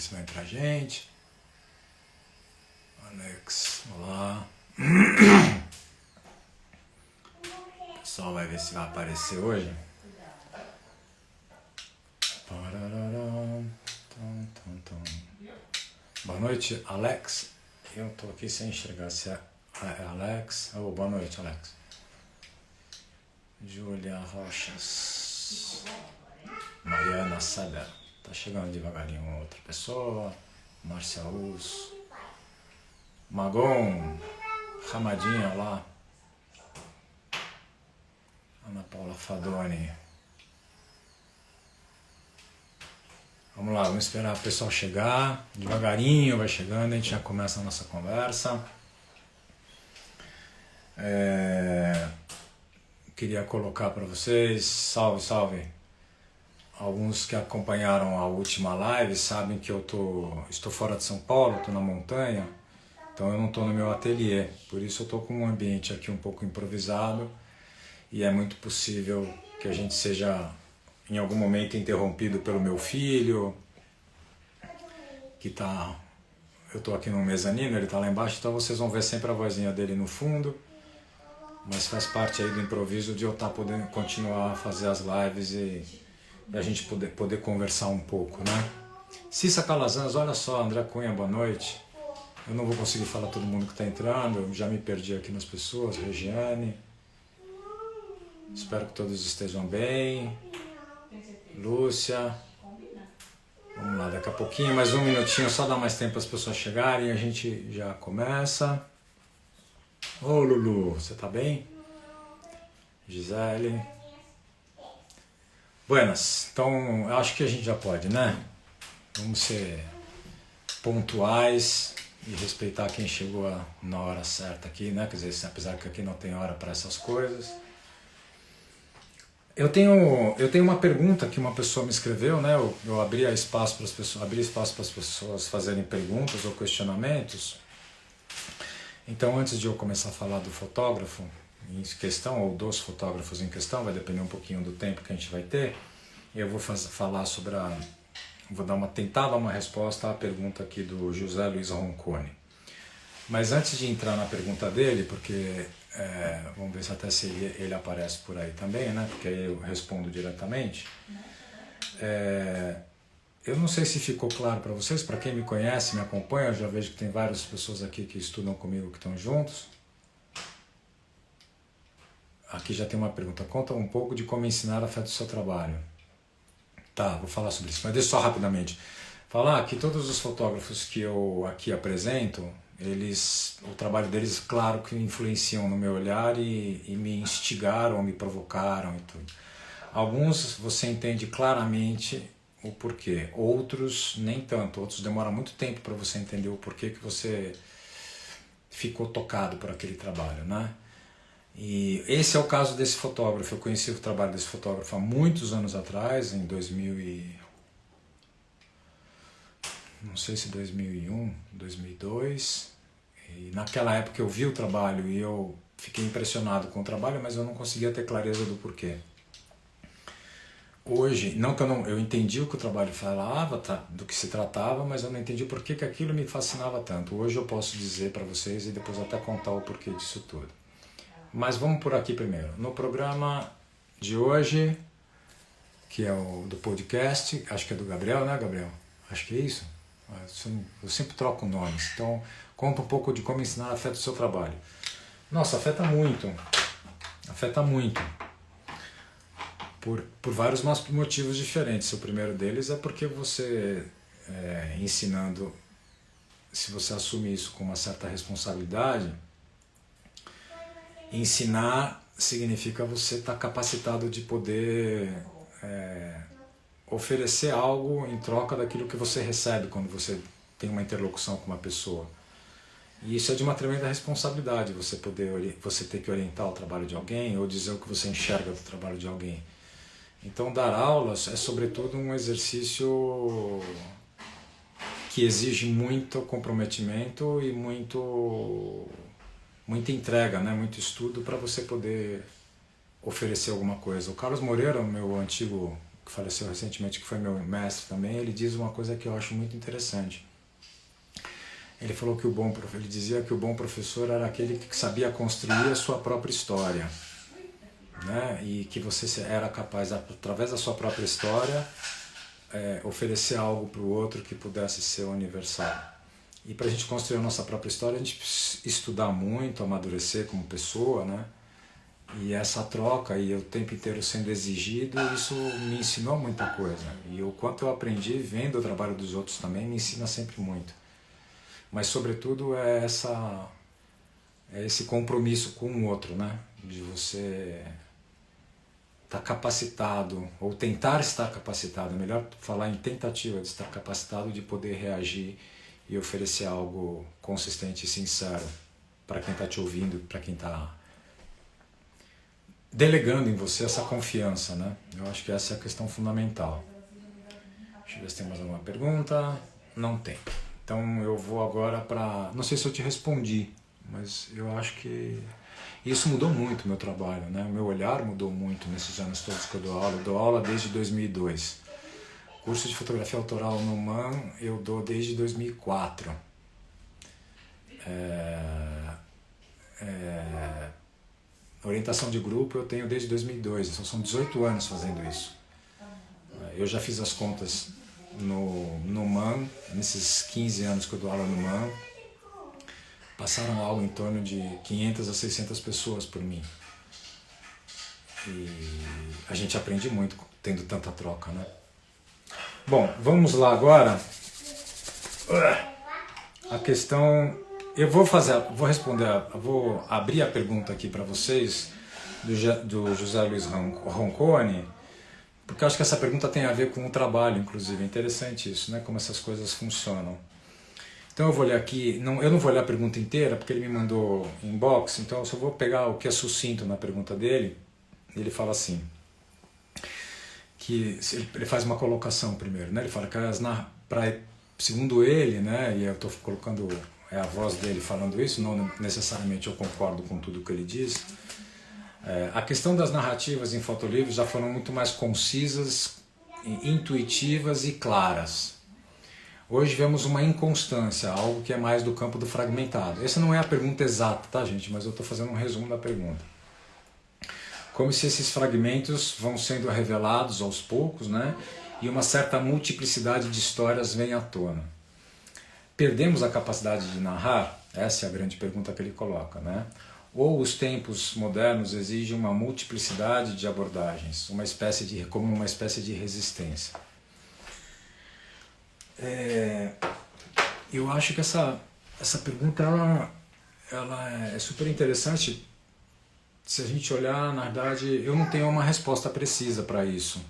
se vai entrar gente. Alex, olá. O pessoal vai ver se vai aparecer hoje. Boa noite, Alex. Eu tô aqui sem enxergar se é Alex. Oh, boa noite, Alex. Júlia Rochas. Mariana Sada. Tá chegando devagarinho outra pessoa. Márcia Us. Magon. Ramadinha lá. Ana Paula Fadoni. Vamos lá, vamos esperar o pessoal chegar. Devagarinho vai chegando, a gente já começa a nossa conversa. Queria colocar para vocês, salve, salve. Alguns que acompanharam a última live sabem que eu estou fora de São Paulo, estou na montanha, então eu não estou no meu ateliê. Por isso eu estou com um ambiente aqui um pouco improvisado e é muito possível que a gente seja em algum momento interrompido pelo meu filho, que tá... Eu estou aqui no mezanino, ele está lá embaixo, então vocês vão ver sempre a vozinha dele no fundo, mas faz parte aí do improviso de eu estar podendo continuar a fazer as lives e a gente poder conversar um pouco, né? Cissa Calazans, olha só, André Cunha, boa noite. Eu não vou conseguir falar todo mundo que está entrando, eu já me perdi aqui nas pessoas. Regiane, espero que todos estejam bem. Lúcia, vamos lá, daqui a pouquinho, mais um minutinho, só dá mais tempo para as pessoas chegarem e a gente já começa. Ô Lulu, você tá bem? Gisele. Buenas, então eu acho que a gente já pode, né? Vamos ser pontuais e respeitar quem chegou na hora certa aqui, né? Quer dizer, apesar que aqui não tem hora para essas coisas. Eu tenho uma pergunta que uma pessoa me escreveu, né? Eu abri espaço para as pessoas fazerem perguntas ou questionamentos. Então, antes de eu começar a falar do fotógrafo em questão, ou dos fotógrafos em questão, vai depender um pouquinho do tempo que a gente vai ter, eu vou falar sobre vou tentar dar uma resposta à pergunta aqui do José Luiz Roncone. Mas antes de entrar na pergunta dele, porque vamos ver se até se ele aparece por aí também, né? Porque aí eu respondo diretamente. Eu não sei se ficou claro para vocês, para quem me conhece, me acompanha, eu já vejo que tem várias pessoas aqui que estudam comigo, que estão juntos. Aqui já tem uma pergunta, conta um pouco de como ensinar a fé do seu trabalho. Tá, vou falar sobre isso, mas deixa só rapidamente. Falar que todos os fotógrafos que eu aqui apresento, o trabalho deles, claro que influenciam no meu olhar e me instigaram, me provocaram e tudo. Alguns você entende claramente o porquê, outros nem tanto, outros demoram muito tempo para você entender o porquê que você ficou tocado por aquele trabalho, né? E esse é o caso desse fotógrafo. Eu conheci o trabalho desse fotógrafo há muitos anos atrás, em 2001, 2002. E naquela época eu vi o trabalho e eu fiquei impressionado com o trabalho, mas eu não conseguia ter clareza do porquê. Hoje, não que eu entendi o que o trabalho falava, do que se tratava, mas eu não entendi por que aquilo me fascinava tanto. Hoje eu posso dizer para vocês e depois até contar o porquê disso tudo. Mas vamos por aqui primeiro. No programa de hoje, que é o do podcast, acho que é do Gabriel, né, Gabriel? Acho que é isso. Eu sempre troco nomes. Então, conta um pouco de como ensinar a fé do seu trabalho. Nossa, afeta muito. Afeta muito. Por vários motivos diferentes. O primeiro deles é porque você, ensinando, se você assume isso com uma certa responsabilidade, ensinar significa você estar capacitado de poder oferecer algo em troca daquilo que você recebe quando você tem uma interlocução com uma pessoa. E isso é de uma tremenda responsabilidade, você ter que orientar o trabalho de alguém ou dizer o que você enxerga do trabalho de alguém. Então, dar aulas é, sobretudo, um exercício que exige muito comprometimento e muita entrega, né? Muito estudo para você poder oferecer alguma coisa. O Carlos Moreira, meu antigo que faleceu recentemente, que foi meu mestre também, ele diz uma coisa que eu acho muito interessante. Ele falou que ele dizia que o bom professor era aquele que sabia construir a sua própria história, né? E que você era capaz, através da sua própria história, oferecer algo para o outro que pudesse ser universal. E para a gente construir a nossa própria história, a gente precisa estudar muito, amadurecer como pessoa, né? E essa troca, e o tempo inteiro sendo exigido, isso me ensinou muita coisa. E o quanto eu aprendi vendo o trabalho dos outros também me ensina sempre muito. Mas, sobretudo, é esse compromisso com o outro, né? De você estar capacitado, ou tentar estar capacitado, é melhor falar em tentativa de estar capacitado de poder reagir e oferecer algo consistente e sincero para quem está te ouvindo, para quem está delegando em você essa confiança, né? Eu acho que essa é a questão fundamental. Deixa eu ver se tem mais alguma pergunta. Não tem. Então eu vou agora para... Não sei se eu te respondi, mas eu acho que isso mudou muito o meu trabalho, né? O meu olhar mudou muito nesses anos todos que eu dou aula. Eu dou aula desde 2002. Curso de fotografia autoral no MAN eu dou desde 2004. Orientação de grupo eu tenho desde 2002, então são 18 anos fazendo isso. Eu já fiz as contas no MAN, nesses 15 anos que eu dou aula no MAN, passaram algo em torno de 500 a 600 pessoas por mim. E a gente aprende muito tendo tanta troca, né? Bom, vamos lá agora. A questão... Eu vou abrir a pergunta aqui para vocês do José Luiz Roncone, porque eu acho que essa pergunta tem a ver com o trabalho, inclusive. É interessante isso, né? Como essas coisas funcionam. Então eu vou ler aqui, eu não vou ler a pergunta inteira, porque ele me mandou inbox, então eu só vou pegar o que é sucinto na pergunta dele. Ele fala assim, que ele faz uma colocação primeiro, né? Ele fala que segundo ele, né? E eu estou colocando a voz dele falando isso, não necessariamente eu concordo com tudo que ele diz. A questão das narrativas em fotolivros já foram muito mais concisas, intuitivas e claras. Hoje vemos uma inconstância, algo que é mais do campo do fragmentado. Essa não é a pergunta exata, tá, gente? Mas eu estou fazendo um resumo da pergunta. Como se esses fragmentos vão sendo revelados aos poucos, né? E uma certa multiplicidade de histórias vem à tona. Perdemos a capacidade de narrar? Essa é a grande pergunta que ele coloca, né? Ou os tempos modernos exigem uma multiplicidade de abordagens, como uma espécie de resistência. Eu acho que essa pergunta ela é super interessante. Se a gente olhar, na verdade, eu não tenho uma resposta precisa para isso.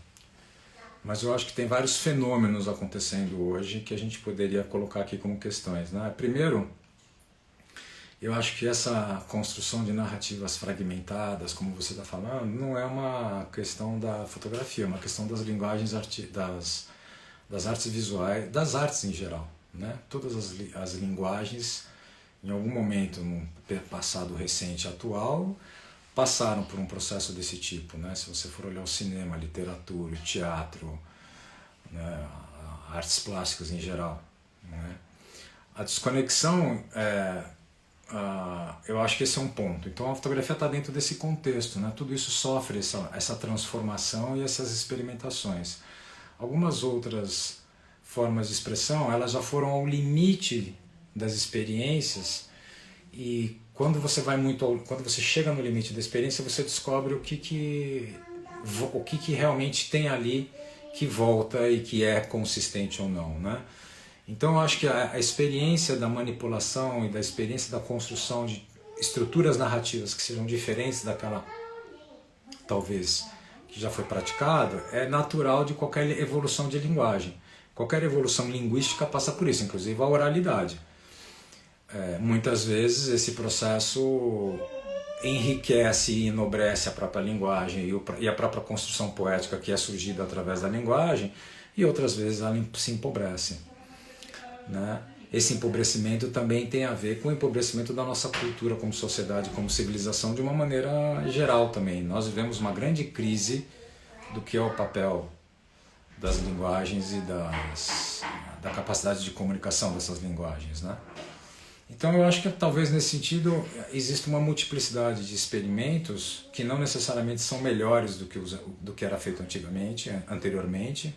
Mas eu acho que tem vários fenômenos acontecendo hoje que a gente poderia colocar aqui como questões, né? Primeiro, eu acho que essa construção de narrativas fragmentadas, como você está falando, não é uma questão da fotografia, é uma questão das linguagens, das artes visuais, das artes em geral, né? Todas as linguagens, em algum momento, no passado recente e atual, passaram por um processo desse tipo, né? Se você for olhar o cinema, a literatura, o teatro, né? Artes plásticas em geral, né? A desconexão, eu acho que esse é um ponto. Então a fotografia está dentro desse contexto, né? Tudo isso sofre essa transformação e essas experimentações. Algumas outras formas de expressão, elas já foram ao limite das experiências, e quando você chega no limite da experiência, você descobre o que realmente tem ali que volta e que é consistente ou não, né? Então eu acho que a experiência da manipulação e da experiência da construção de estruturas narrativas que sejam diferentes daquela, talvez, que já foi praticada, é natural de qualquer evolução de linguagem. Qualquer evolução linguística passa por isso, inclusive a oralidade. Muitas vezes esse processo enriquece e enobrece a própria linguagem e a própria construção poética que é surgida através da linguagem, e outras vezes ela se empobrece, né? Esse empobrecimento também tem a ver com o empobrecimento da nossa cultura como sociedade, como civilização, de uma maneira geral também. Nós vivemos uma grande crise do que é o papel das linguagens e da capacidade de comunicação dessas linguagens, né? Então eu acho que talvez nesse sentido existe uma multiplicidade de experimentos que não necessariamente são melhores do que era feito anteriormente,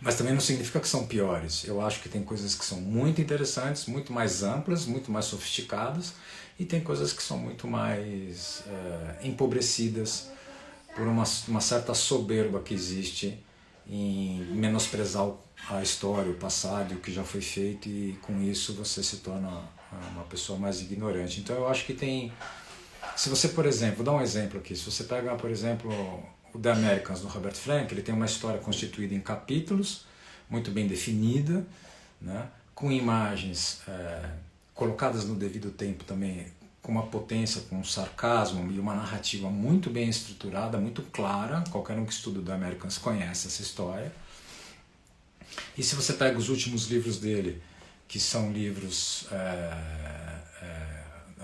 mas também não significa que são piores. Eu acho que tem coisas que são muito interessantes, muito mais amplas, muito mais sofisticadas, e tem coisas que são muito mais empobrecidas por uma certa soberba que existe em menosprezar a história, o passado, o que já foi feito, e com isso você se torna uma pessoa mais ignorante. Então eu acho que tem... Se você, por exemplo, vou dar um exemplo aqui, se você pega, por exemplo, o The Americans, do Robert Frank, ele tem uma história constituída em capítulos, muito bem definida, né, com imagens colocadas no devido tempo também, com uma potência, com um sarcasmo e uma narrativa muito bem estruturada, muito clara. Qualquer um que estuda o The Americans conhece essa história. E se você pega os últimos livros dele, que são livros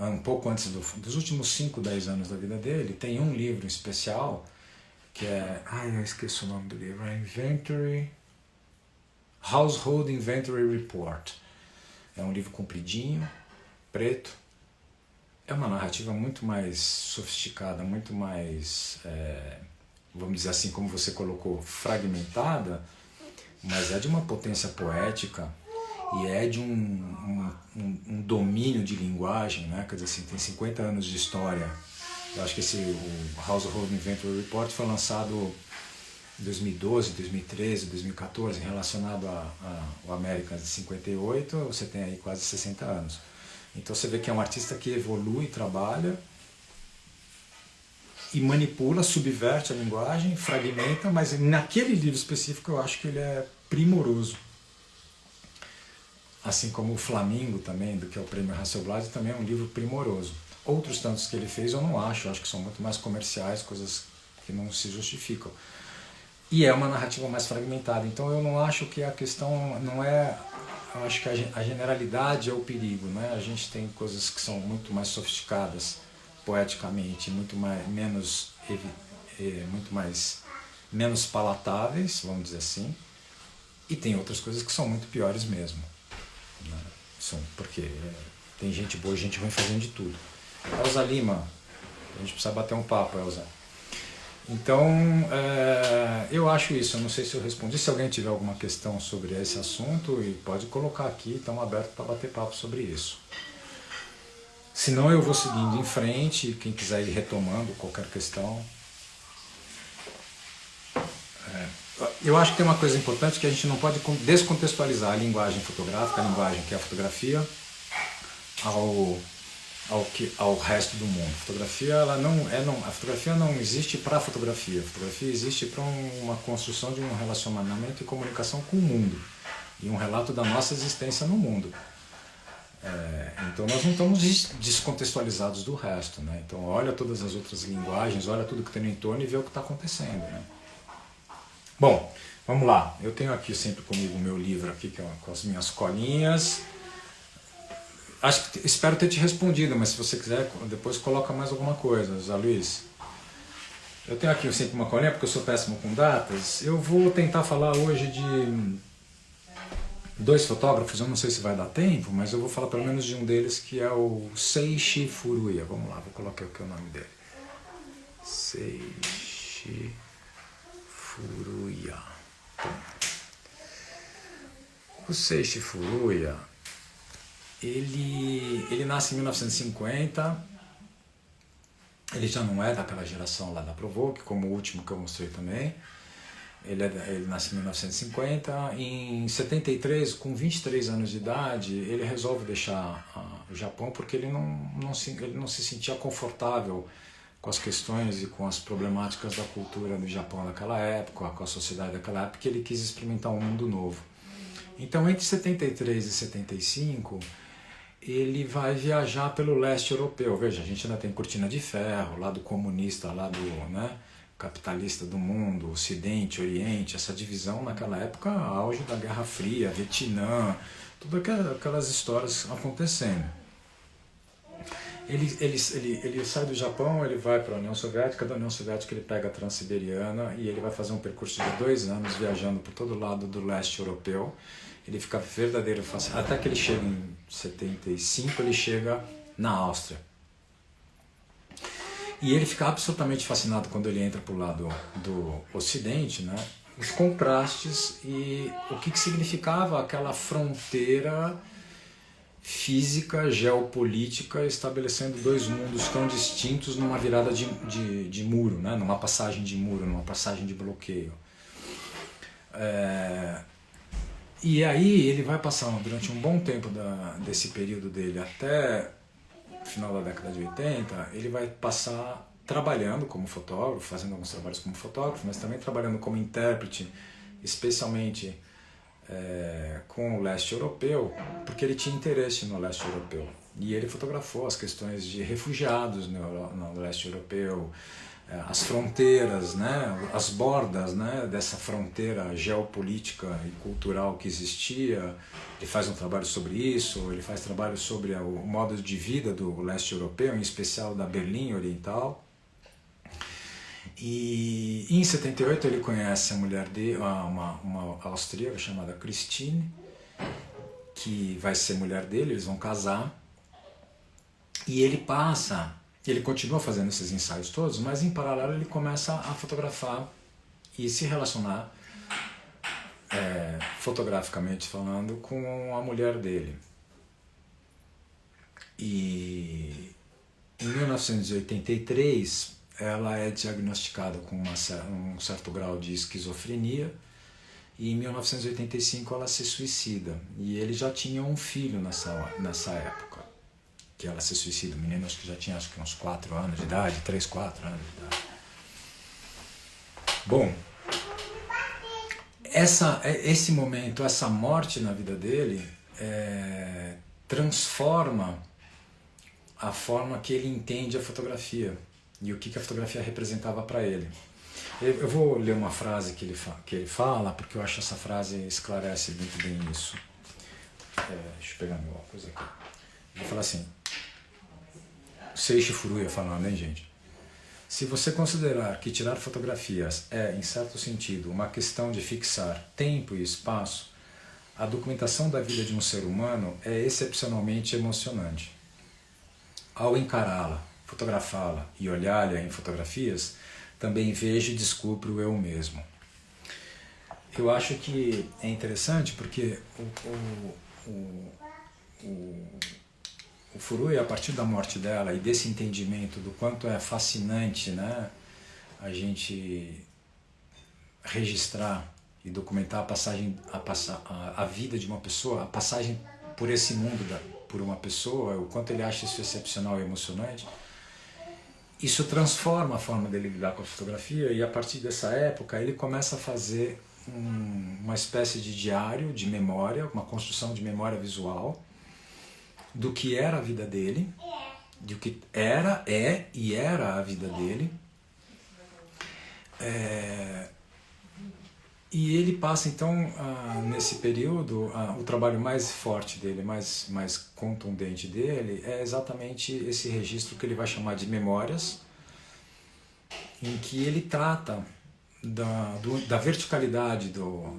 um pouco antes dos últimos 5, 10 anos da vida dele, tem um livro especial que é... eu esqueci o nome do livro. É Household Inventory Report. É um livro compridinho, preto. É uma narrativa muito mais sofisticada, muito mais, vamos dizer assim, como você colocou, fragmentada, mas é de uma potência poética e é de um domínio de linguagem, né? Quer dizer assim, tem 50 anos de história. Eu acho que o Household Inventory Report foi lançado em 2012, 2013, 2014, relacionado ao Americans de 58, você tem aí quase 60 anos. Então você vê que é um artista que evolui, trabalha e manipula, subverte a linguagem, fragmenta, mas naquele livro específico eu acho que ele é primoroso. Assim como o Flamingo também, que é o Prêmio Hasselblad, também é um livro primoroso. Outros tantos que ele fez eu não acho, eu acho que são muito mais comerciais, coisas que não se justificam. E é uma narrativa mais fragmentada, então eu não acho que a questão não é... Eu acho que a generalidade é o perigo, né? A gente tem coisas que são muito mais sofisticadas poeticamente, muito menos palatáveis, vamos dizer assim, e tem outras coisas que são muito piores mesmo, né? Porque tem gente boa e gente ruim fazendo de tudo. Elza Lima, a gente precisa bater um papo, Elza. Então, eu acho isso. Eu não sei se eu respondi. Se alguém tiver alguma questão sobre esse assunto, pode colocar aqui, estamos abertos para bater papo sobre isso. Se não, eu vou seguindo em frente. Quem quiser ir retomando qualquer questão. Eu acho que tem uma coisa importante, que a gente não pode descontextualizar a linguagem fotográfica, a linguagem que é a fotografia, ao resto do mundo. A fotografia não existe para a fotografia. A fotografia existe para uma construção de um relacionamento e comunicação com o mundo e um relato da nossa existência no mundo. Então nós não estamos descontextualizados do resto, né? Então olha todas as outras linguagens, olha tudo que tem no entorno e vê o que está acontecendo, né? Bom, vamos lá. Eu tenho aqui sempre comigo o meu livro aqui, que é com as minhas colinhas. Espero ter te respondido, mas se você quiser, depois coloca mais alguma coisa, Zé Luiz. Eu tenho aqui sempre uma colinha, porque eu sou péssimo com datas. Eu vou tentar falar hoje de 2 fotógrafos, eu não sei se vai dar tempo, mas eu vou falar pelo menos de um deles, que é o Seishi Furuya. Vamos lá, vou colocar aqui o nome dele. Seishi Furuya. O Seishi Furuya, ele nasce em 1950, ele já não é daquela geração lá da Provoke, como o último que eu mostrei também. Ele nasce em 1950, em 73, com 23 anos de idade, ele resolve deixar o Japão porque ele não se sentia confortável com as questões e com as problemáticas da cultura do Japão naquela época, com a sociedade daquela época, que ele quis experimentar um mundo novo. Então, entre 73 e 75, ele vai viajar pelo leste europeu. Veja, a gente ainda tem cortina de ferro, lado comunista, lado, né, capitalista do mundo, Ocidente, Oriente, essa divisão naquela época, auge da Guerra Fria, Vietnã, todas aquelas histórias acontecendo. Ele sai do Japão, ele vai para a União Soviética, da União Soviética ele pega a Transiberiana e ele vai fazer um percurso de 2 anos viajando por todo lado do leste europeu. Ele fica verdadeiro fascinado, até que ele chega em 75, ele chega na Áustria. E ele fica absolutamente fascinado quando ele entra para o lado do Ocidente, né? Os contrastes e o que significava aquela fronteira física, geopolítica, estabelecendo 2 mundos tão distintos numa virada de muro, né? Numa passagem de muro, numa passagem de bloqueio. E aí ele vai passar durante um bom tempo desse período dele até o final da década de 80, ele vai passar trabalhando como fotógrafo, fazendo alguns trabalhos como fotógrafo, mas também trabalhando como intérprete, especialmente com o leste europeu, porque ele tinha interesse no leste europeu. E ele fotografou as questões de refugiados no leste europeu, as fronteiras, né, as bordas, né, dessa fronteira geopolítica e cultural que existia. Ele faz um trabalho sobre isso, ele faz trabalho sobre o modo de vida do leste europeu, em especial da Berlim Oriental. E em 78 ele conhece a mulher dele, uma austríaca chamada Christine, que vai ser mulher dele, eles vão casar. E ele continua fazendo esses ensaios todos, mas em paralelo ele começa a fotografar e se relacionar fotograficamente falando com a mulher dele. E em 1983 ela é diagnosticada com um certo grau de esquizofrenia e em 1985 ela se suicida. E ele já tinha um filho nessa época que ela se suicida. O menino acho que já tinha uns 4 anos de idade, 3, 4 anos de idade. Bom, esse momento, essa morte na vida dele transforma a forma que ele entende a fotografia e o que a fotografia representava para ele. Eu vou ler uma frase que ele fala, porque eu acho que essa frase esclarece muito bem isso. Deixa eu pegar meu óculos aqui. Ele fala assim, Seiichi Furuya falando, hein, gente? Se você considerar que tirar fotografias em certo sentido, uma questão de fixar tempo e espaço, a documentação da vida de um ser humano é excepcionalmente emocionante. Ao encará-la, fotografá-la e olhar-lhe em fotografias, também vejo e descubro eu mesmo. Eu acho que é interessante porque o Furuya, a partir da morte dela e desse entendimento do quanto é fascinante, né, a gente registrar e documentar a vida de uma pessoa, a passagem por esse mundo por uma pessoa, o quanto ele acha isso excepcional e emocionante, isso transforma a forma dele lidar com a fotografia. E a partir dessa época ele começa a fazer uma espécie de diário, de memória, uma construção de memória visual do que era a vida dele, do que era a vida dele. E ele passa então, nesse período, o trabalho mais forte dele, mais contundente dele, é exatamente esse registro que ele vai chamar de memórias, em que ele trata da verticalidade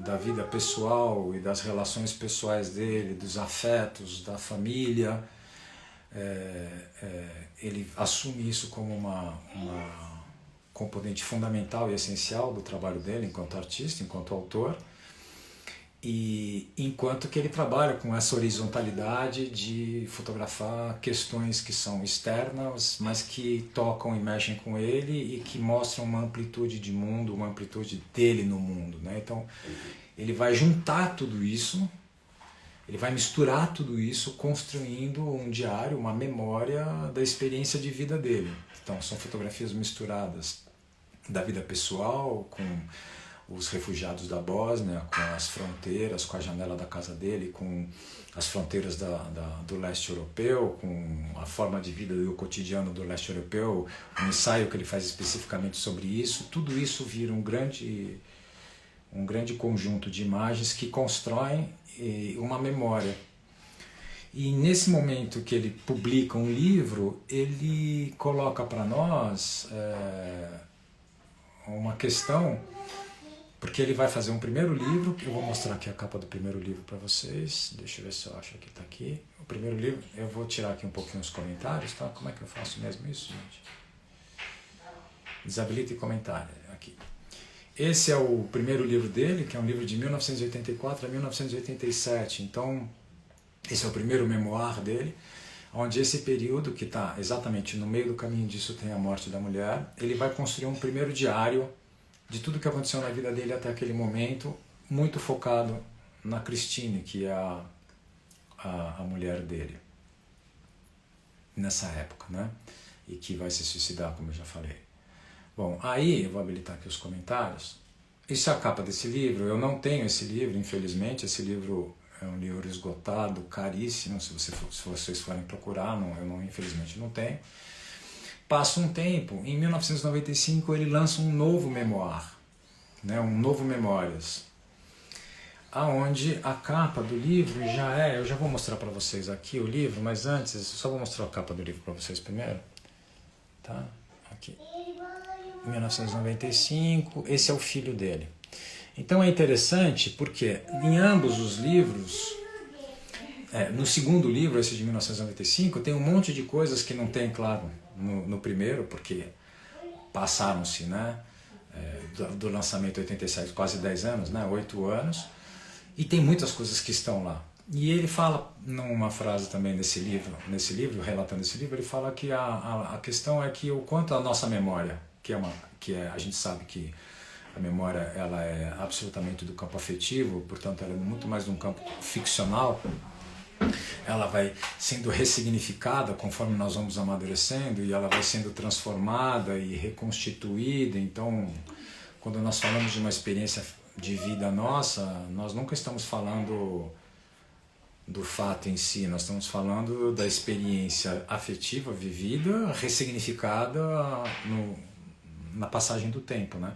da vida pessoal e das relações pessoais dele, dos afetos, da família. Ele assume isso como uma componente fundamental e essencial do trabalho dele enquanto artista, enquanto autor, e enquanto que ele trabalha com essa horizontalidade de fotografar questões que são externas, mas que tocam e mexem com ele e que mostram uma amplitude de mundo, uma amplitude dele no mundo, né? Então ele vai juntar tudo isso, ele vai misturar tudo isso, construindo um diário, uma memória da experiência de vida dele. Então são fotografias misturadas da vida pessoal, com os refugiados da Bósnia, com as fronteiras, com a janela da casa dele, com as fronteiras do leste europeu, com a forma de vida do cotidiano do leste europeu, um ensaio que ele faz especificamente sobre isso. Tudo isso vira um grande conjunto de imagens que constroem uma memória. E nesse momento que ele publica um livro, ele coloca para nós uma questão, porque ele vai fazer um primeiro livro, que eu vou mostrar aqui a capa do primeiro livro para vocês. Deixa eu ver se eu acho que está aqui. O primeiro livro, eu vou tirar aqui um pouquinho os comentários, tá? Como é que eu faço mesmo isso, gente? Desabilite comentário, aqui. Esse é o primeiro livro dele, que é um livro de 1984 a 1987, então esse é o primeiro memoir dele, onde esse período, que está exatamente no meio do caminho disso tem a morte da mulher, ele vai construir um primeiro diário de tudo que aconteceu na vida dele até aquele momento, muito focado na Christine, que é a mulher dele, nessa época, né? E que vai se suicidar, como eu já falei. Bom, aí eu vou habilitar aqui os comentários. Isso é a capa desse livro. Eu não tenho esse livro, infelizmente. Esse livro é um livro esgotado, caríssimo. Se vocês forem procurar, eu infelizmente não tenho. Passa um tempo, em 1995 ele lança um novo memoir, né, um novo Memórias, aonde a capa do livro eu já vou mostrar para vocês aqui o livro, mas antes, só vou mostrar a capa do livro para vocês primeiro, tá? Aqui, 1995, esse é o filho dele. Então é interessante porque em ambos os livros, no segundo livro, esse de 1995, tem um monte de coisas que não tem, claro, no primeiro, porque passaram-se, né, do lançamento 87, quase 10 anos, né, 8 anos, e tem muitas coisas que estão lá. E ele fala, numa frase também nesse livro, relatando esse livro, ele fala que a questão é que o quanto a nossa memória, a gente sabe que a memória ela é absolutamente do campo afetivo, portanto ela é muito mais de um campo ficcional, ela vai sendo ressignificada conforme nós vamos amadurecendo e ela vai sendo transformada e reconstituída. Então, quando nós falamos de uma experiência de vida nossa, nós nunca estamos falando do fato em si, nós estamos falando da experiência afetiva vivida, ressignificada na passagem do tempo, né?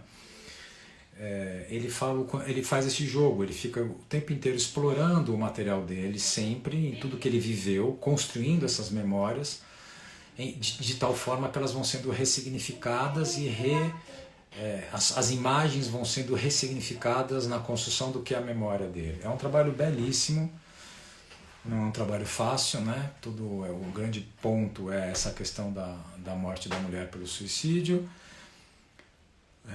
Ele faz esse jogo, ele fica o tempo inteiro explorando o material dele, sempre, em tudo que ele viveu, construindo essas memórias, de tal forma que elas vão sendo ressignificadas e as imagens vão sendo ressignificadas na construção do que é a memória dele. É um trabalho belíssimo, não é um trabalho fácil, né? O grande ponto é essa questão da morte da mulher pelo suicídio.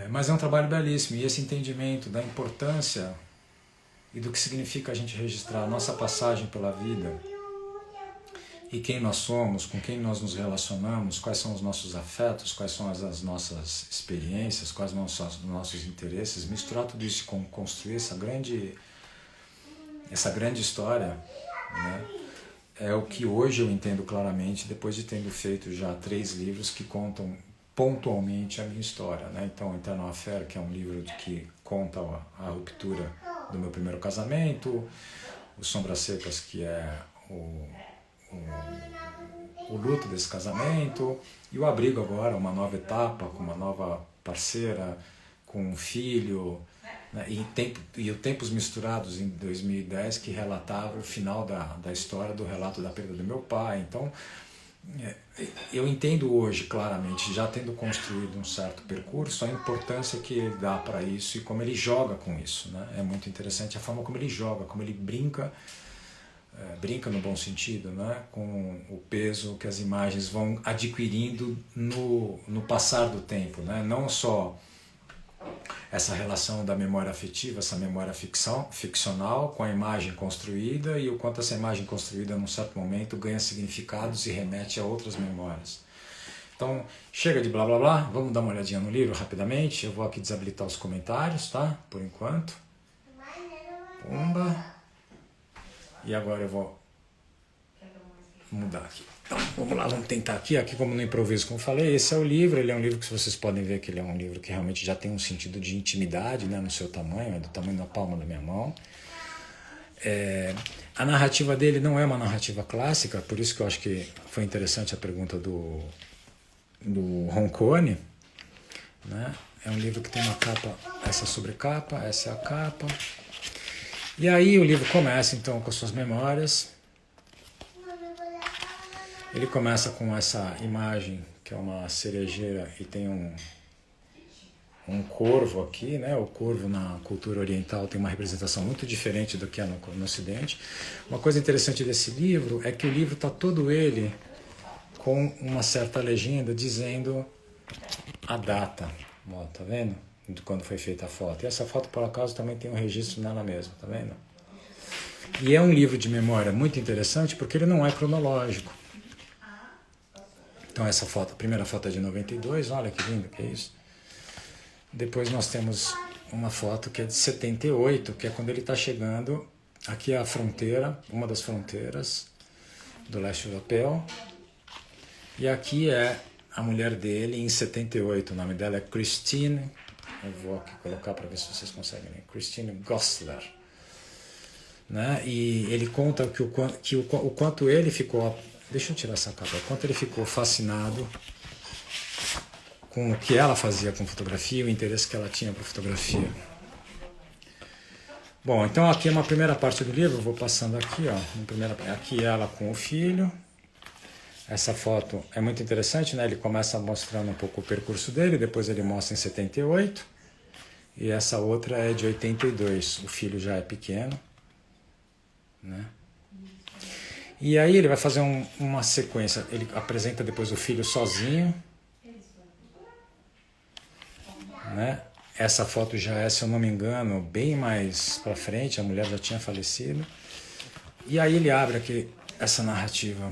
Mas é um trabalho belíssimo, e esse entendimento da importância e do que significa a gente registrar a nossa passagem pela vida e quem nós somos, com quem nós nos relacionamos, quais são os nossos afetos, quais são as nossas experiências, quais são os nossos interesses, misturar tudo isso com construir essa grande história, né? É o que hoje eu entendo claramente, depois de tendo feito já 3 livros que contam pontualmente a minha história, né? Então, Eternal Affair, que é um livro que conta a ruptura do meu primeiro casamento, o Sombras Secas, que é o luto desse casamento, e o Abrigo agora, uma nova etapa, com uma nova parceira, com um filho, né? E o Tempos Misturados, em 2010, que relatava o final da história do relato da perda do meu pai. Então, eu entendo hoje claramente, já tendo construído um certo percurso, a importância que ele dá para isso e como ele joga com isso, né? É muito interessante a forma como ele joga, como ele brinca no bom sentido, né? Com o peso que as imagens vão adquirindo no passar do tempo, né? Não só essa relação da memória afetiva, essa memória ficcional com a imagem construída e o quanto essa imagem construída num certo momento ganha significados e remete a outras memórias. Então, chega de blá blá blá, vamos dar uma olhadinha no livro rapidamente. Eu vou aqui desabilitar os comentários, tá? Por enquanto. Pumba. E agora eu vou mudar aqui. Então, vamos lá, vamos tentar aqui como no improviso, como eu falei, esse é o livro, ele é um livro que vocês podem ver que ele é um livro que realmente já tem um sentido de intimidade, né, no seu tamanho, é do tamanho da palma da minha mão. A narrativa dele não é uma narrativa clássica, por isso que eu acho que foi interessante a pergunta do Roncone, né? É um livro que tem uma capa, essa sobrecapa, essa é a capa. E aí o livro começa então com as suas memórias. Ele começa com essa imagem, que é uma cerejeira e tem um corvo aqui, né? O corvo na cultura oriental tem uma representação muito diferente do que é no Ocidente. Uma coisa interessante desse livro é que o livro está todo ele com uma certa legenda dizendo a data. Ó, tá vendo? De quando foi feita a foto. E essa foto, por acaso, também tem um registro nela mesma, tá vendo? E é um livro de memória muito interessante porque ele não é cronológico. Então essa foto, a primeira foto é de 92, olha que lindo que é isso. Depois nós temos uma foto que é de 78, que é quando ele está chegando. Aqui é a fronteira, uma das fronteiras do leste europeu. E aqui é a mulher dele em 78. O nome dela é Christine. Eu vou aqui colocar para ver se vocês conseguem ver. Christine Gostler. Né? E ele conta que o quanto ele ficou... Deixa eu tirar essa capa. O quanto ele ficou fascinado com o que ela fazia com fotografia, o interesse que ela tinha por fotografia. Bom, então aqui é uma primeira parte do livro, vou passando aqui, ó. Aqui ela com o filho. Essa foto é muito interessante, né? Ele começa mostrando um pouco o percurso dele, depois ele mostra em 78. E essa outra é de 82, o filho já é pequeno, né? E aí ele vai fazer uma sequência, ele apresenta depois o filho sozinho, né? Essa foto já é, se eu não me engano, bem mais para frente, a mulher já tinha falecido. E aí ele abre aqui essa narrativa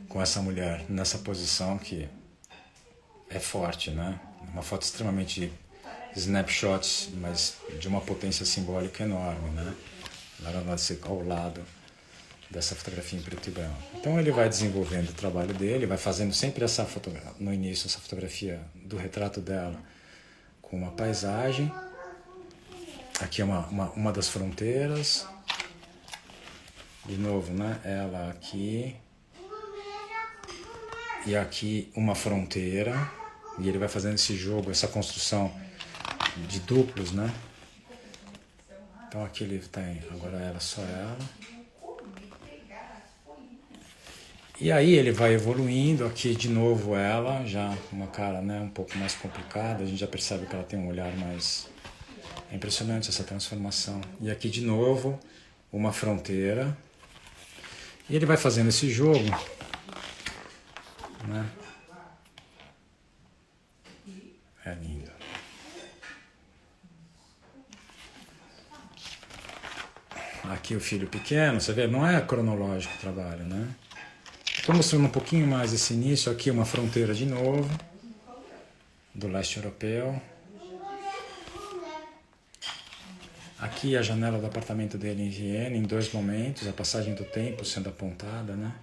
com essa mulher nessa posição que é forte, né? Uma foto extremamente snapshots, mas de uma potência simbólica enorme, né? Ela vai ser ao lado dessa fotografia em preto e branco. Então ele vai desenvolvendo o trabalho dele, vai fazendo sempre essa fotografia, no início essa fotografia do retrato dela com uma paisagem. Aqui é uma das fronteiras. De novo, né? Ela aqui. E aqui uma fronteira. E ele vai fazendo esse jogo, essa construção de duplos, né? Então aqui ele tem, agora ela, só ela. E aí ele vai evoluindo, aqui de novo ela, já uma cara, né, um pouco mais complicada, a gente já percebe que ela tem um olhar mais... É impressionante essa transformação. E aqui de novo, uma fronteira. E ele vai fazendo esse jogo, né? É lindo. Aqui o filho pequeno, você vê, não é cronológico o trabalho, né? Estou mostrando um pouquinho mais esse início. Aqui uma fronteira de novo, do leste europeu. Aqui a janela do apartamento dele em Viena, em dois momentos, a passagem do tempo sendo apontada, né?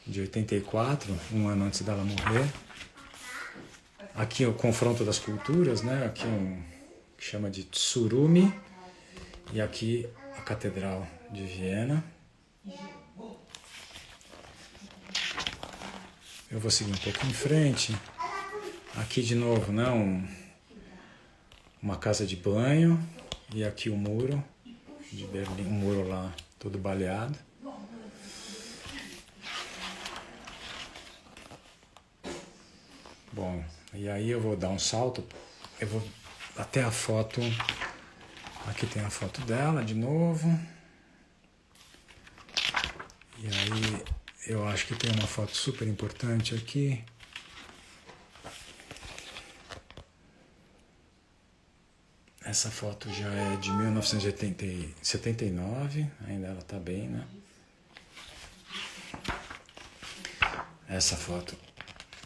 De 84, um ano antes dela morrer. Aqui o confronto das culturas, né? Aqui que chama de Tsurumi. E aqui a Catedral de Viena. Eu vou seguir um pouco em frente. Aqui de novo, né? Uma casa de banho. E aqui o muro de Berlim, um muro lá todo baleado. Bom, e aí eu vou dar um salto. Eu vou até a foto. Aqui tem a foto dela de novo. E aí eu acho que tem uma foto super importante aqui. Essa foto já é de 1979, ainda ela tá bem, né? Essa foto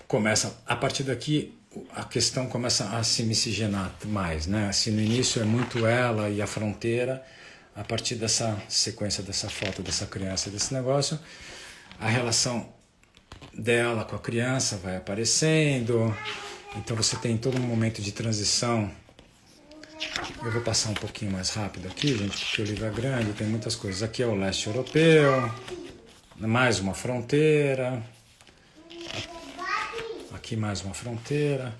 começa, a partir daqui a questão começa a se miscigenar mais, né? Assim, no início é muito ela e a fronteira, a partir dessa sequência dessa foto dessa criança, desse negócio, a relação dela com a criança vai aparecendo, então você tem todo um momento de transição. Eu vou passar um pouquinho mais rápido aqui, gente, porque o livro é grande, tem muitas coisas. Aqui é o leste europeu, mais uma fronteira. Aqui mais uma fronteira.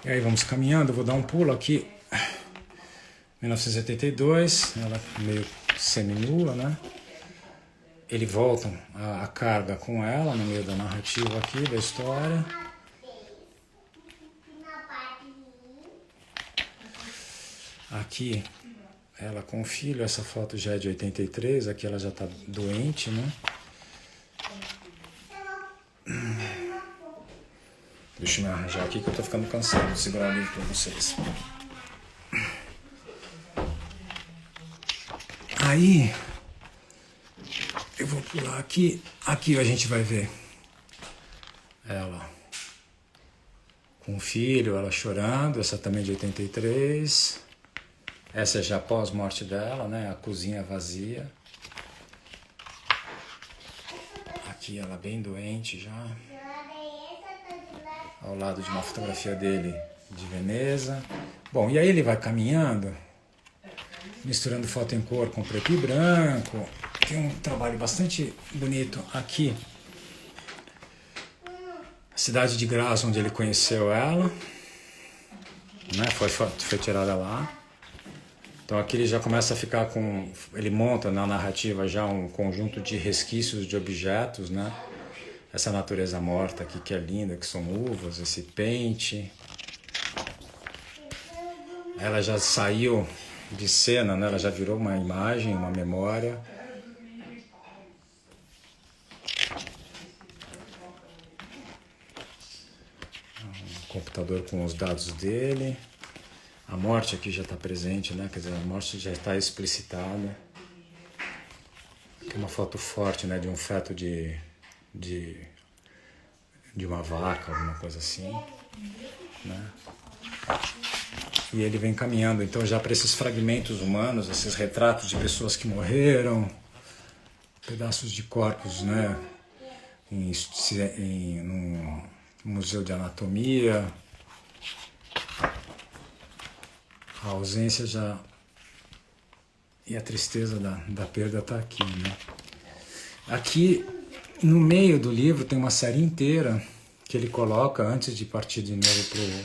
E aí vamos caminhando, eu vou dar um pulo aqui. 1982, ela meio seminua, né? Ele volta a carga com ela no meio da narrativa aqui, da história. Aqui, ela com o filho, essa foto já é de 83, aqui ela já tá doente, né? Deixa eu me arranjar aqui que eu tô ficando cansado de segurar o livro pra vocês. Aí, eu vou pular aqui. Aqui a gente vai ver ela com o filho, ela chorando. Essa também de 83. Essa é já pós-morte dela, né? A cozinha vazia. Aqui ela bem doente já. Ao lado de uma fotografia dele de Veneza. Bom, e aí ele vai caminhando, misturando foto em cor com preto e branco. Tem um trabalho bastante bonito aqui. A cidade de Graz, onde ele conheceu ela, né? Foi tirada lá. Então aqui ele já começa a ficar com... Ele monta na narrativa já um conjunto de resquícios de objetos, né? Essa natureza morta aqui que é linda, que são uvas, esse pente. Ela já saiu de cena, né? Ela já virou uma imagem, uma memória. Um computador com os dados dele. A morte aqui já está presente, né? Quer dizer, a morte já está explicitada. Tem uma foto forte, né? De um feto de uma vaca, alguma coisa assim, né? E ele vem caminhando, então, já para esses fragmentos humanos, esses retratos de pessoas que morreram, pedaços de corpos, né? Num museu de anatomia. A ausência já... E a tristeza da perda está aqui, né? Aqui, no meio do livro, tem uma série inteira que ele coloca antes de partir de novo para o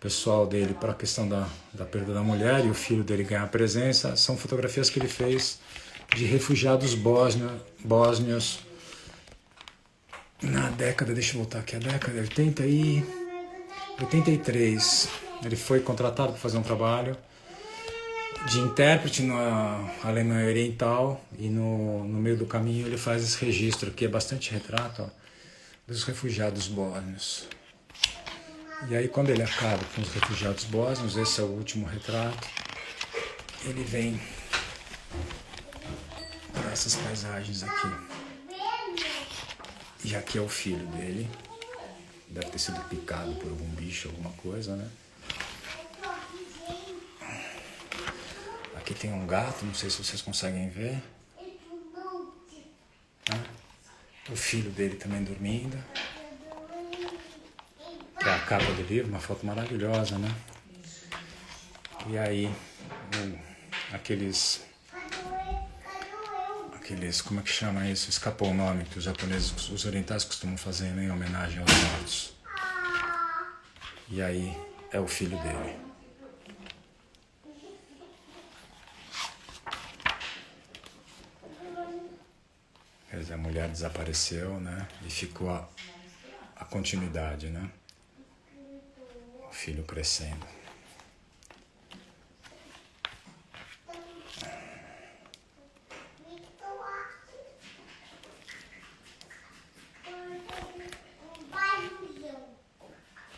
pessoal dele, para a questão da perda da mulher e o filho dele ganhar presença. São fotografias que ele fez de refugiados bósnios na década, deixa eu voltar aqui, a década de 83. Ele foi contratado para fazer um trabalho de intérprete na Alemanha Oriental e no meio do caminho ele faz esse registro, que é bastante retrato, ó, dos refugiados bósnios. E aí quando ele acaba com os refugiados bósnios, esse é o último retrato, ele vem para essas paisagens aqui. E aqui é o filho dele, deve ter sido picado por algum bicho, alguma coisa, né? Aqui tem um gato, não sei se vocês conseguem ver. O filho dele também dormindo. Que é a capa do livro, uma foto maravilhosa, né? E aí, aqueles, como é que chama isso? Escapou o nome que os japoneses, os orientais costumam fazer, né, em homenagem aos mortos. E aí, é o filho dele. Quer dizer, a mulher desapareceu, né? E ficou a continuidade, né? O filho crescendo.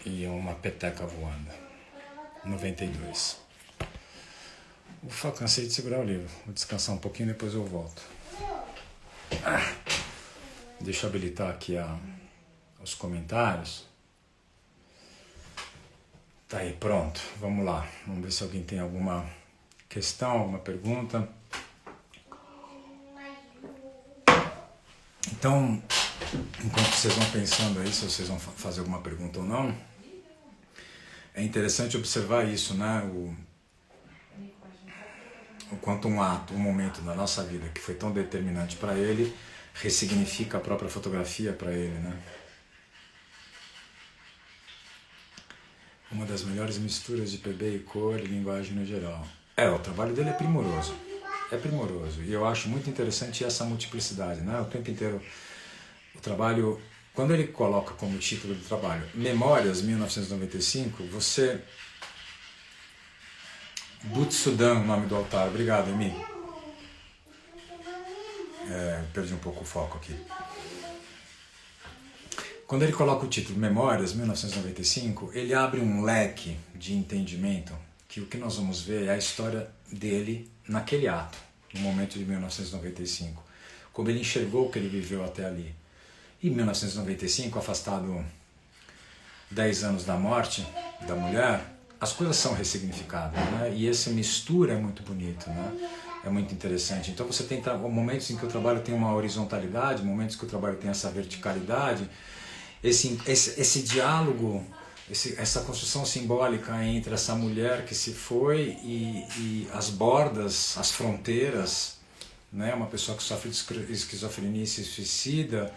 E uma peteca voando. 92. Ufa, cansei de segurar o livro. Vou descansar um pouquinho e depois eu volto. Deixa eu habilitar aqui os comentários. Tá aí, pronto. Vamos lá. Vamos ver se alguém tem alguma questão, alguma pergunta. Então, enquanto vocês vão pensando aí, se vocês vão fazer alguma pergunta ou não, é interessante observar isso, né? O quanto um ato, um momento da nossa vida que foi tão determinante para ele, ressignifica a própria fotografia para ele, né? Uma das melhores misturas de PB e cor e linguagem no geral. O trabalho dele é primoroso. É primoroso. E eu acho muito interessante essa multiplicidade, né? O tempo inteiro o trabalho, quando ele coloca como título do trabalho Memórias 1995, você... Butsudan, o nome do altar. Obrigado, Emi. Perdi um pouco o foco aqui. Quando ele coloca o título Memórias 1995, ele abre um leque de entendimento que o que nós vamos ver é a história dele naquele ato, no momento de 1995, como ele enxergou o que ele viveu até ali. Em 1995, afastado 10 anos da morte da mulher, as coisas são ressignificadas, né? E essa mistura é muito bonito, né? É muito interessante. Então você tem momentos em que o trabalho tem uma horizontalidade, momentos que o trabalho tem essa verticalidade, esse diálogo, essa construção simbólica entre essa mulher que se foi e as bordas, as fronteiras, né? Uma pessoa que sofre de esquizofrenia e se suicida,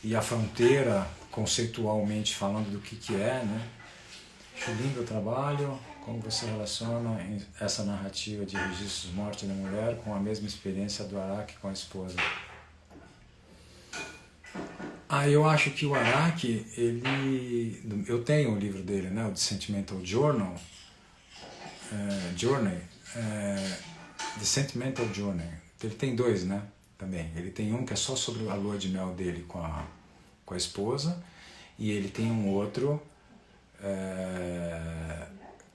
e a fronteira, conceitualmente falando do que é, né? Acho lindo o trabalho. Como você relaciona essa narrativa de registros de morte da mulher com a mesma experiência do Araki com a esposa? Eu acho que o Araki, eu tenho o livro dele, né, o The Sentimental Journey, The Sentimental Journey. Ele tem dois, né, também. Ele tem um que é só sobre a lua de mel dele com a esposa, e ele tem um outro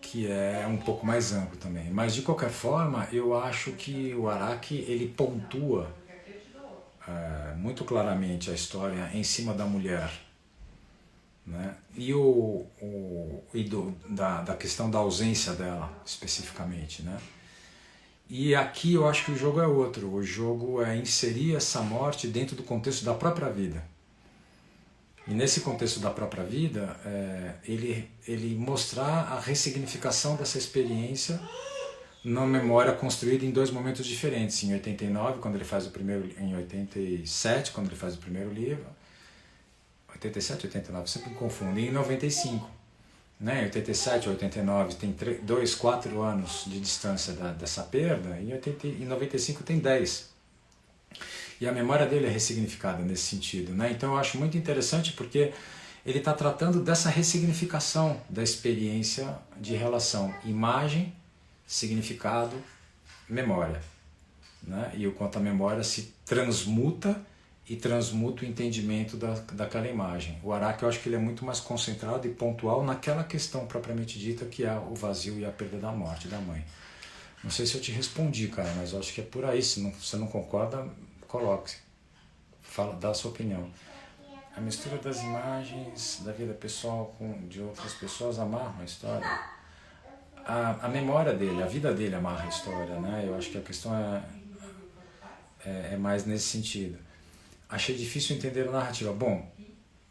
que é um pouco mais amplo também. Mas, de qualquer forma, eu acho que o Araki, ele pontua muito claramente a história em cima da mulher, né? E da questão da ausência dela, especificamente, né? E aqui eu acho que o jogo é outro. O jogo é inserir essa morte dentro do contexto da própria vida. E nesse contexto da própria vida, ele mostrar a ressignificação dessa experiência numa memória construída em dois momentos diferentes, em 89, quando ele faz o primeiro, em 87, quando ele faz o primeiro livro, 87, 89, sempre me confundo, e em 95, né? Em 87, 89 tem 4 anos de distância dessa perda, e em 95 tem 10. E a memória dele é ressignificada nesse sentido, né? Então eu acho muito interessante porque ele está tratando dessa ressignificação da experiência de relação imagem, significado, memória, né? E o quanto a memória se transmuta e transmuta o entendimento daquela imagem. O Araki, eu acho que ele é muito mais concentrado e pontual naquela questão propriamente dita, que é o vazio e a perda da morte da mãe. Não sei se eu te respondi, cara, mas eu acho que é por aí. Se você não concorda, coloque. Fala, dá a sua opinião. A mistura das imagens da vida pessoal de outras pessoas amarram a história. A memória dele, a vida dele amarra a história, né? Eu acho que a questão é mais nesse sentido. Achei difícil entender a narrativa. Bom,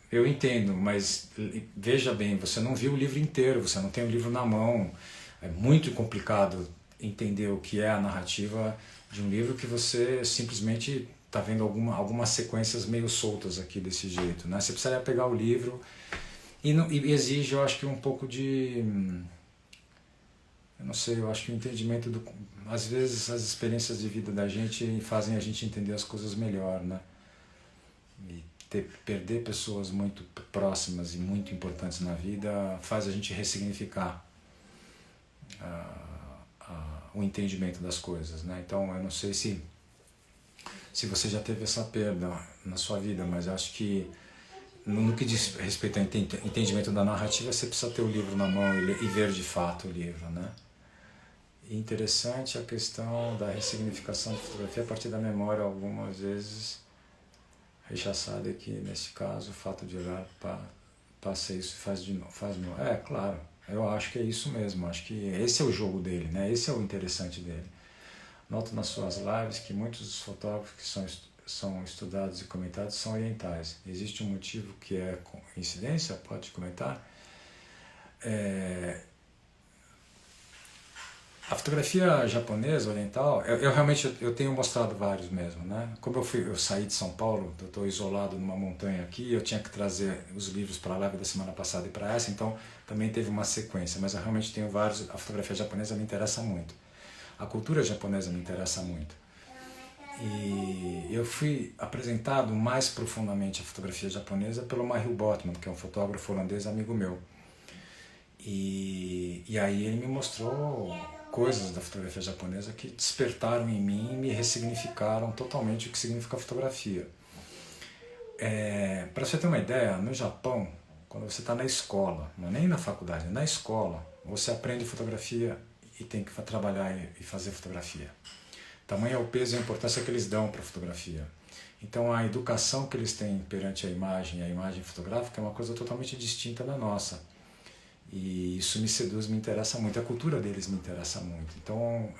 eu entendo, mas veja bem, você não viu o livro inteiro, você não tem o livro na mão. É muito complicado entender o que é a narrativa de um livro que você simplesmente está vendo algumas sequências meio soltas aqui desse jeito, né? Você precisaria pegar o livro e exige, eu acho que um pouco de... Eu não sei, eu acho que o entendimento às vezes as experiências de vida da gente fazem a gente entender as coisas melhor, né? E perder pessoas muito próximas e muito importantes na vida faz a gente ressignificar o entendimento das coisas, né? Então eu não sei se você já teve essa perda na sua vida, mas acho que no que diz respeito ao entendimento da narrativa, você precisa ter o livro na mão e ver de fato o livro, né? E interessante a questão da ressignificação de fotografia a partir da memória, algumas vezes rechaçada, e que nesse caso o fato de olhar passa isso e faz de novo, claro, eu acho que é isso mesmo, acho que esse é o jogo dele, né? Esse é o interessante dele. Noto nas suas lives que muitos dos fotógrafos que são estudados e comentados são orientais. Existe um motivo que é coincidência? Pode comentar? A fotografia japonesa, oriental, eu realmente tenho mostrado vários mesmo, né? Como eu saí de São Paulo, eu estou isolado numa montanha aqui, eu tinha que trazer os livros para a live da semana passada e para essa, então também teve uma sequência, mas eu realmente tenho vários. A fotografia japonesa me interessa muito. A cultura japonesa me interessa muito. E eu fui apresentado mais profundamente à fotografia japonesa pelo Mario Botman, que é um fotógrafo holandês amigo meu. E aí ele me mostrou coisas da fotografia japonesa que despertaram em mim e me ressignificaram totalmente o que significa fotografia. Para você ter uma ideia, no Japão, quando você está na escola, não é nem na faculdade, na escola, você aprende fotografia e tem que trabalhar e fazer fotografia. Tamanho é o peso e a importância que eles dão para a fotografia. Então a educação que eles têm perante a imagem fotográfica é uma coisa totalmente distinta da nossa. E isso me seduz, me interessa muito. A cultura deles me interessa muito. Então,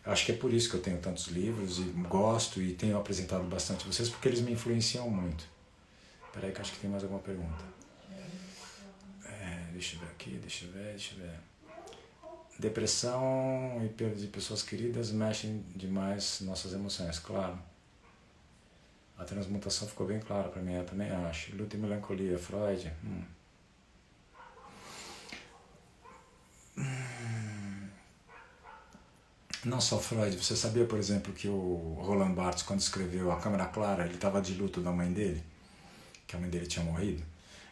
eu acho que é por isso que eu tenho tantos livros e gosto e tenho apresentado bastante vocês, porque eles me influenciam muito. Espera aí que acho que tem mais alguma pergunta. Deixa eu ver aqui, deixa eu ver. Depressão e perda de pessoas queridas mexem demais nossas emoções, claro. A transmutação ficou bem clara para mim, eu também acho. Luta e melancolia, Freud. Não só Freud, você sabia, por exemplo, que o Roland Barthes, quando escreveu A Câmara Clara, ele estava de luto da mãe dele, que a mãe dele tinha morrido,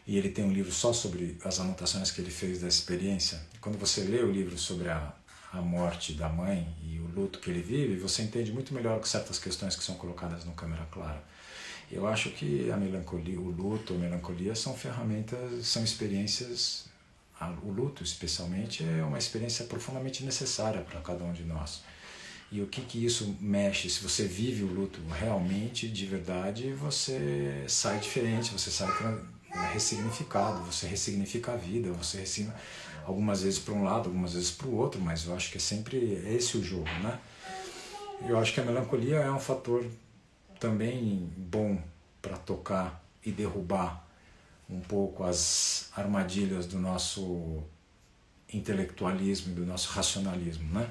e ele tem um livro só sobre as anotações que ele fez da experiência. Quando você lê o livro sobre a morte da mãe e o luto que ele vive, você entende muito melhor que certas questões que são colocadas no Câmara Clara. Eu acho que a melancolia, o luto, a melancolia são ferramentas, são experiências. O luto, especialmente, é uma experiência profundamente necessária para cada um de nós. E o que isso mexe? Se você vive o luto realmente, de verdade, você sai diferente, você sai ressignificado, você ressignifica a vida, você ressignifica algumas vezes para um lado, algumas vezes para o outro, mas eu acho que é sempre esse o jogo, né? Eu acho que a melancolia é um fator também bom para tocar e derrubar um pouco as armadilhas do nosso intelectualismo e do nosso racionalismo, né?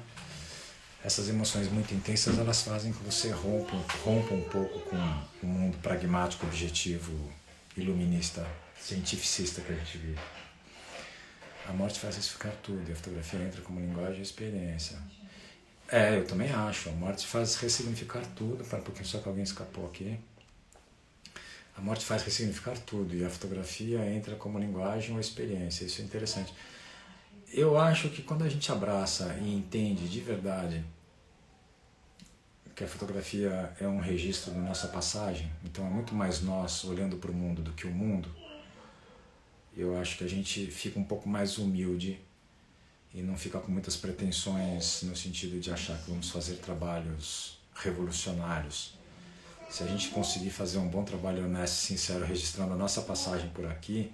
Essas emoções muito intensas, elas fazem que você rompa um pouco com o mundo pragmático, objetivo, iluminista, cientificista que a gente vive. A morte faz ressignificar tudo, e a fotografia entra como linguagem e experiência. Eu também acho, a morte faz ressignificar tudo, para um pouquinho só que alguém escapou aqui. A morte faz ressignificar tudo e a fotografia entra como linguagem ou experiência. Isso é interessante. Eu acho que quando a gente abraça e entende de verdade que a fotografia é um registro da nossa passagem, então é muito mais nós olhando para o mundo do que o mundo, eu acho que a gente fica um pouco mais humilde e não fica com muitas pretensões no sentido de achar que vamos fazer trabalhos revolucionários. Se a gente conseguir fazer um bom trabalho honesto e sincero registrando a nossa passagem por aqui,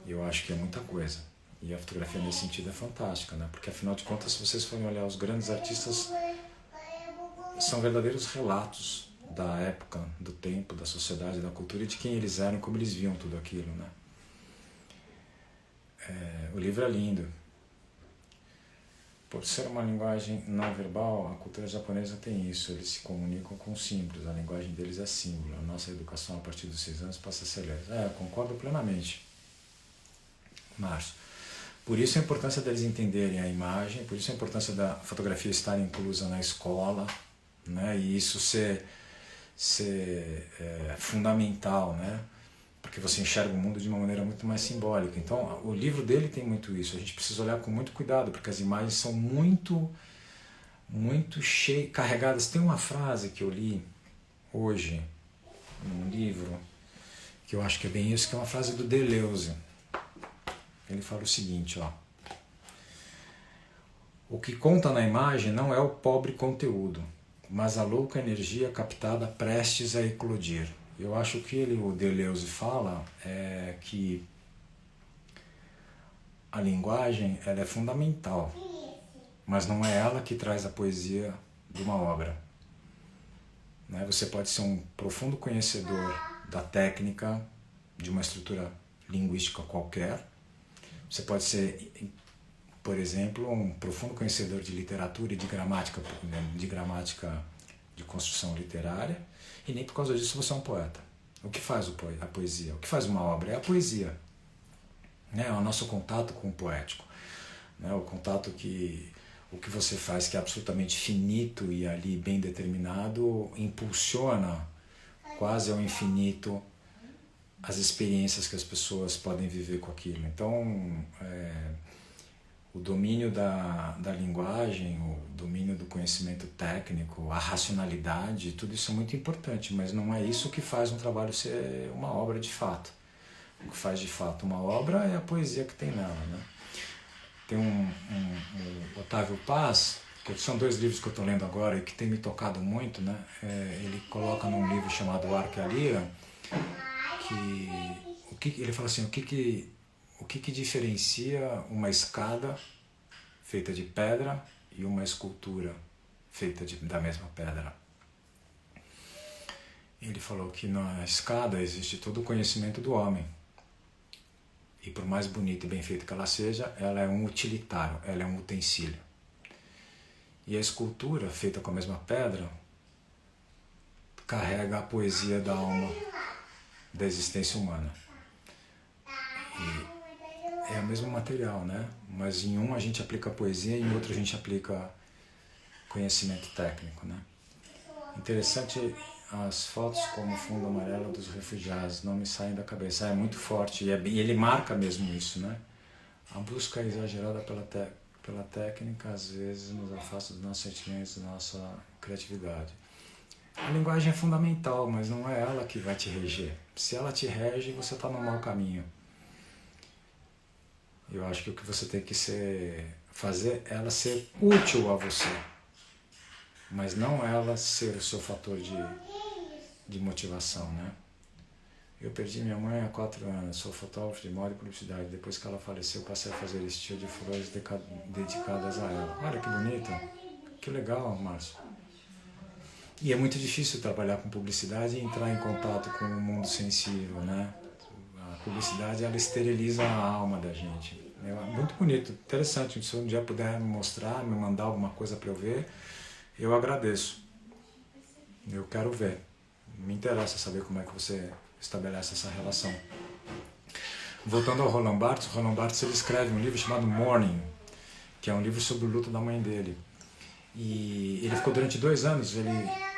eu acho que é muita coisa. E a fotografia nesse sentido é fantástica, né? Porque afinal de contas, se vocês forem olhar os grandes artistas, são verdadeiros relatos da época, do tempo, da sociedade, da cultura e de quem eles eram, como eles viam tudo aquilo, né? O livro é lindo. Por ser uma linguagem não verbal, a cultura japonesa tem isso, eles se comunicam com símbolos, a linguagem deles é símbolo. A nossa educação a partir dos 6 anos passa a ser leve. Eu concordo plenamente, Márcio. Por isso a importância deles entenderem a imagem, por isso a importância da fotografia estar inclusa na escola, né? E isso ser fundamental, né? Porque você enxerga o mundo de uma maneira muito mais simbólica. Então, o livro dele tem muito isso. A gente precisa olhar com muito cuidado, porque as imagens são muito cheias, carregadas. Tem uma frase que eu li hoje num livro, que eu acho que é bem isso, que é uma frase do Deleuze. Ele fala o seguinte, ó: o que conta na imagem não é o pobre conteúdo, mas a louca energia captada prestes a eclodir. Eu acho que o Deleuze fala que a linguagem ela é fundamental, mas não é ela que traz a poesia de uma obra. Né? Você pode ser um profundo conhecedor da técnica, de uma estrutura linguística qualquer. Você pode ser, por exemplo, um profundo conhecedor de literatura e de gramática de construção literária, e nem por causa disso você é um poeta. O que faz a poesia? O que faz uma obra é a poesia. Né? É o nosso contato com o poético. Né? O contato que o que você faz, que é absolutamente finito e ali bem determinado, impulsiona quase ao infinito as experiências que as pessoas podem viver com aquilo. Então, o domínio da linguagem, o domínio do conhecimento técnico, a racionalidade, tudo isso é muito importante, mas não é isso que faz um trabalho ser uma obra de fato. O que faz de fato uma obra é a poesia que tem nela, né? Tem um Otávio Paz, que são 2 livros que eu estou lendo agora e que tem me tocado muito, né? Ele coloca num livro chamado O Arco e a Lira, ele fala assim, o que diferencia uma escada feita de pedra e uma escultura feita da mesma pedra? Ele falou que na escada existe todo o conhecimento do homem. E por mais bonita e bem feita que ela seja, ela é um utilitário, ela é um utensílio. E a escultura, feita com a mesma pedra, carrega a poesia da alma, da existência humana. E é o mesmo material, né? Mas em um a gente aplica poesia e em outro a gente aplica conhecimento técnico, né? Interessante as fotos como fundo amarelo dos refugiados, não me saem da cabeça. É muito forte e ele marca mesmo isso, né? A busca exagerada pela técnica às vezes nos afasta dos nossos sentimentos, da nossa criatividade. A linguagem é fundamental, mas não é ela que vai te reger. Se ela te rege, você está no mau caminho. Eu acho que o que você tem que fazer é ela ser útil a você, mas não ela ser o seu fator de motivação, né? Eu perdi minha mãe há 4 anos, sou fotógrafo de moda e publicidade. Depois que ela faleceu, passei a fazer estilo de flores dedicadas a ela. Olha que bonito, que legal, Márcio. E é muito difícil trabalhar com publicidade e entrar em contato com o mundo sensível, né? A publicidade, ela esteriliza a alma da gente. É muito bonito, interessante. Se um dia puder me mostrar, me mandar alguma coisa para eu ver, eu agradeço. Eu quero ver. Me interessa saber como é que você estabelece essa relação. Voltando ao Roland Barthes ele escreve um livro chamado Mourning, que é um livro sobre o luto da mãe dele. E ele ficou durante 2 anos, ele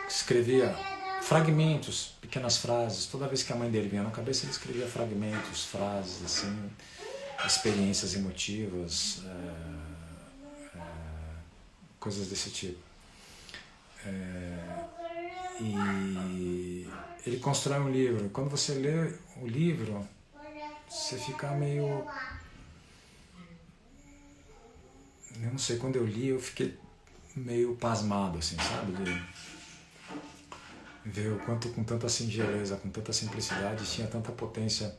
escrevia fragmentos, pequenas frases. Toda vez que a mãe dele vinha na cabeça, ele escrevia fragmentos, frases, assim, experiências emotivas, coisas desse tipo. E ele constrói um livro. Quando você lê o livro, você fica meio... Eu não sei, quando eu li, eu fiquei meio pasmado, assim, sabe? De ver o quanto, com tanta singeleza, com tanta simplicidade, tinha tanta potência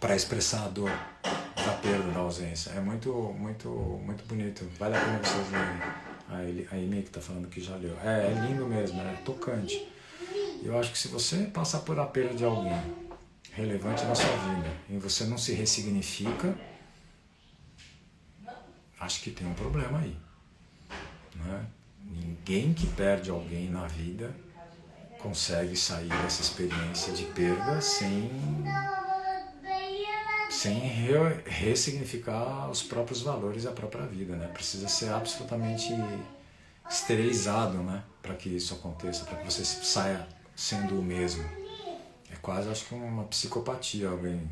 para expressar a dor da perda, da ausência. É muito, muito, muito bonito. Vale a pena vocês lerem. A Amy que está falando que já leu. É lindo mesmo, é tocante. Eu acho que se você passar por a perda de alguém relevante na sua vida e você não se ressignifica, acho que tem um problema aí. Né? Ninguém que perde alguém na vida consegue sair dessa experiência de perda sem ressignificar os próprios valores e a própria vida, né? Precisa ser absolutamente esterilizado, né? Para que isso aconteça, para que você saia sendo o mesmo. É quase, acho que uma psicopatia alguém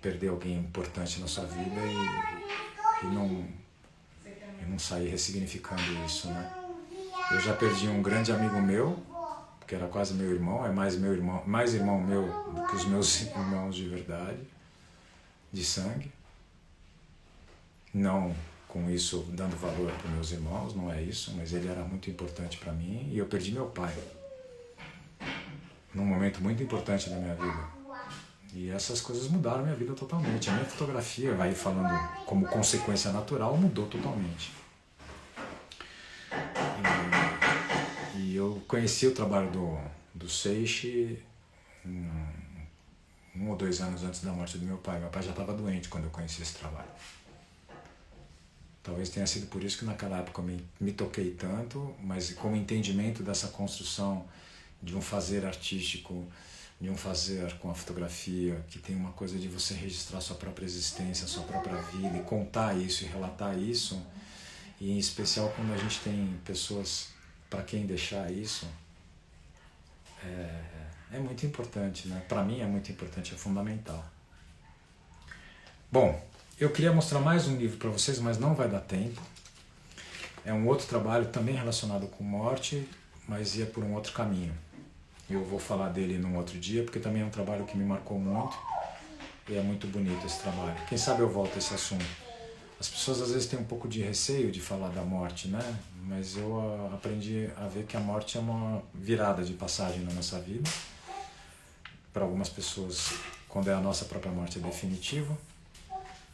perder alguém importante na sua vida e não sair ressignificando isso, né? Eu já perdi um grande amigo meu, que era quase meu irmão, é mais irmão meu do que os meus irmãos de verdade, de sangue. Não com isso dando valor para meus irmãos, não é isso, mas ele era muito importante para mim. E eu perdi meu pai num momento muito importante da minha vida. E essas coisas mudaram minha vida totalmente. A minha fotografia, vai falando como consequência natural, mudou totalmente. E eu conheci o trabalho do Seixi 1 ou 2 anos antes da morte do meu pai. Meu pai já estava doente quando eu conheci esse trabalho. Talvez tenha sido por isso que naquela época eu me toquei tanto, mas com o entendimento dessa construção de um fazer artístico, de um fazer com a fotografia, que tem uma coisa de você registrar sua própria existência, sua própria vida, e contar isso e relatar isso, E em especial quando a gente tem pessoas para quem deixar isso, é muito importante, né? Para mim é muito importante, é fundamental. Bom, eu queria mostrar mais um livro para vocês, mas não vai dar tempo. É um outro trabalho também relacionado com morte, mas ia por um outro caminho. Eu vou falar dele num outro dia, porque também é um trabalho que me marcou muito e é muito bonito esse trabalho. Quem sabe eu volto a esse assunto. As pessoas às vezes têm um pouco de receio de falar da morte, né? Mas eu aprendi a ver que a morte é uma virada de passagem na nossa vida. Para algumas pessoas, quando é a nossa própria morte, é definitivo.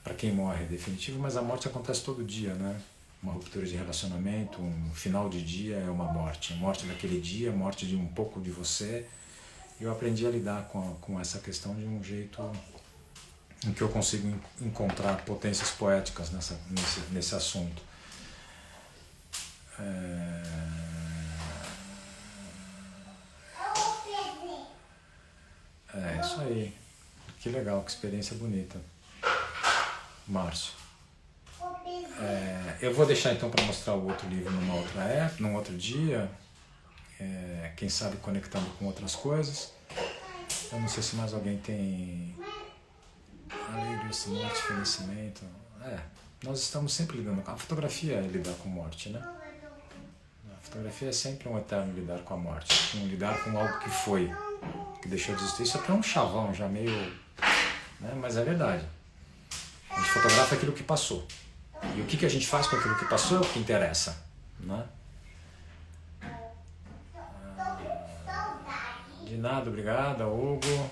Para quem morre é definitivo, mas a morte acontece todo dia, né? Uma ruptura de relacionamento, um final de dia é uma morte. A morte daquele dia, a morte de um pouco de você. Eu aprendi a lidar com essa questão de um jeito em que eu consigo encontrar potências poéticas nesse assunto. É isso aí. Que legal, que experiência bonita. Márcio. Eu vou deixar então para mostrar o outro livro num outro dia. Quem sabe conectando com outras coisas. Eu não sei se mais alguém tem... Alegria, morte, falecimento. Nós estamos sempre lidando com... A fotografia é lidar com morte, né? A fotografia é sempre um eterno lidar com a morte. Lidar com algo que foi, que deixou de existir. Isso é até um chavão já meio... né? Mas é verdade. A gente fotografa aquilo que passou. E o que a gente faz com aquilo que passou é o que interessa, né? De nada, obrigado, Hugo.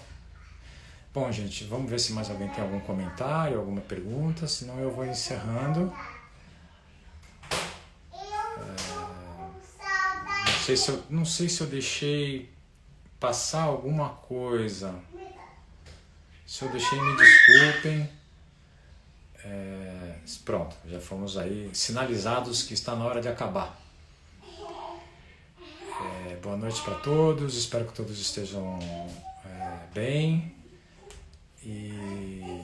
Bom, gente, vamos ver se mais alguém tem algum comentário, alguma pergunta, senão eu vou encerrando. Não sei se eu deixei passar alguma coisa. Se eu deixei, me desculpem. Pronto, já fomos aí sinalizados que está na hora de acabar. Boa noite para todos, espero que todos estejam bem. E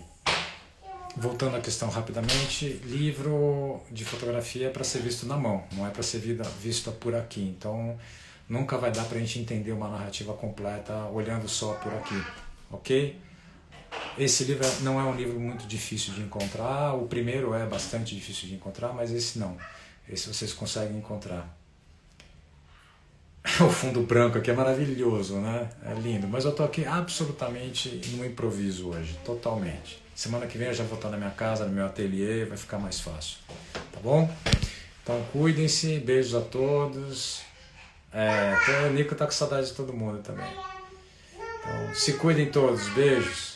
voltando à questão rapidamente, livro de fotografia é para ser visto na mão, não é para ser visto por aqui. Então nunca vai dar para a gente entender uma narrativa completa olhando só por aqui, ok? Esse livro não é um livro muito difícil de encontrar, o primeiro é bastante difícil de encontrar, mas esse não. Esse vocês conseguem encontrar. O fundo branco aqui é maravilhoso, né? É lindo, mas eu tô aqui absolutamente no improviso hoje, totalmente. Semana que vem eu já vou estar na minha casa, no meu ateliê, vai ficar mais fácil, tá bom? Então cuidem-se, beijos a todos. O Nico tá com saudade de todo mundo também. Então se cuidem todos, beijos.